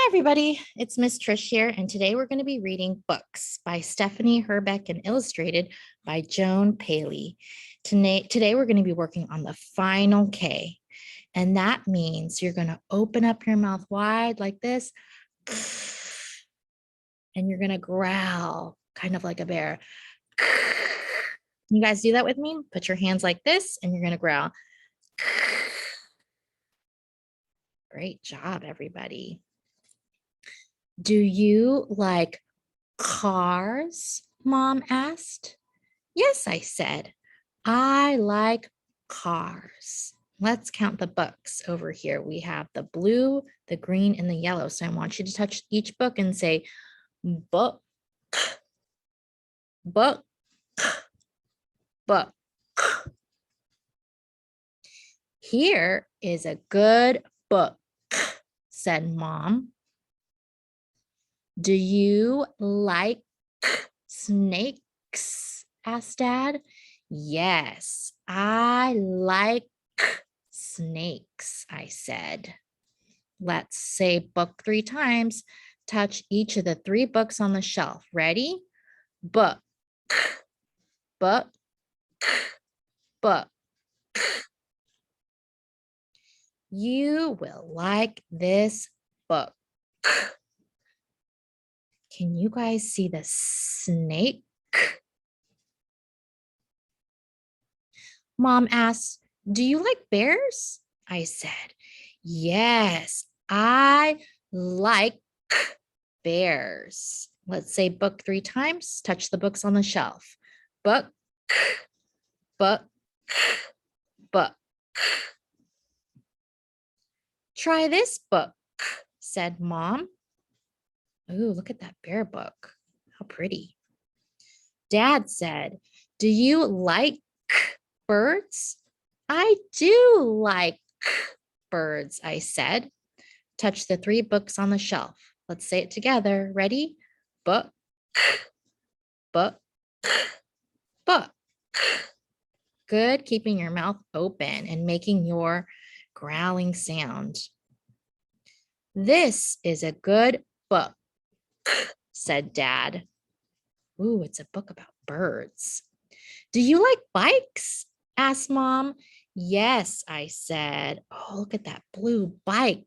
Hi, everybody. It's Miss Trish here, and today we're going to be reading books by Stephanie Herbek and illustrated by Joan Paley. Today we're going to be working on the final K, and that means you're going to open up your mouth wide like this, and you're going to growl, kind of like a bear. You guys do that with me? Put your hands like this, and you're going to growl. Great job, everybody. Do you like cars? Mom asked. Yes, I said. I like cars. Let's count the books over here. We have the blue, the green, and the yellow. So I want you to touch each book and say book, book, book. Here is a good book, said Mom. Do you like snakes? Asked Dad. Yes, I like snakes, I said. Let's say book 3 times. Touch each of the 3 books on the shelf. Ready? Book, book, book. You will like this book. Can you guys see the snake? Mom asked, do you like bears? I said, yes, I like bears. Let's say book 3 times. Touch the books on the shelf. Book, book, book. Try this book, said Mom. Ooh, look at that bear book. How pretty. Dad said, do you like birds? I do like birds, I said. Touch the 3 books on the shelf. Let's say it together. Ready? Book, book, book. Good, keeping your mouth open and making your growling sound. This is a good book, said Dad. Ooh, it's a book about birds. Do you like bikes? Asked Mom. Yes, I said. Oh, look at that blue bike.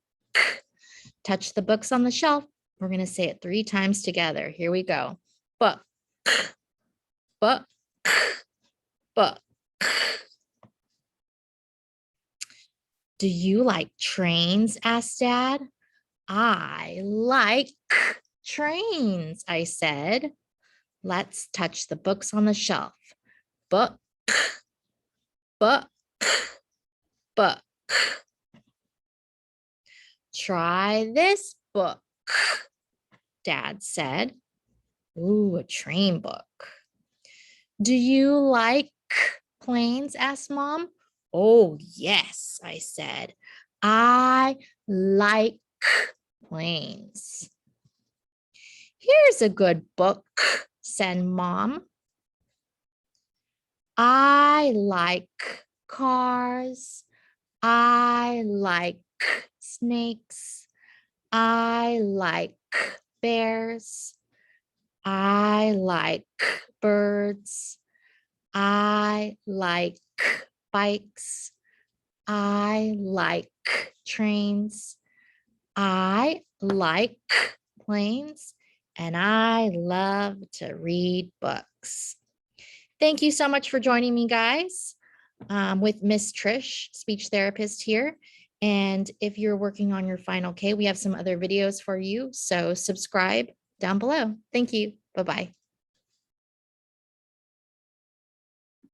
Touch the books on the shelf. We're going to say it 3 times together. Here we go. Book, book, book. Do you like trains? Asked Dad. I like trains, I said. Let's touch the books on the shelf. Book, book, book. Try this book, Dad said. Ooh, a train book. Do you like planes? Asked Mom. Oh, yes, I said. I like planes. Here's a good book, said Mom. I like cars. I like snakes. I like bears. I like birds. I like bikes. I like trains. I like planes. And I love to read books. Thank you so much for joining me, guys, with Miss Trish, speech therapist here. And if you're working on your final K, we have some other videos for you. So subscribe down below. Thank you. Bye-bye.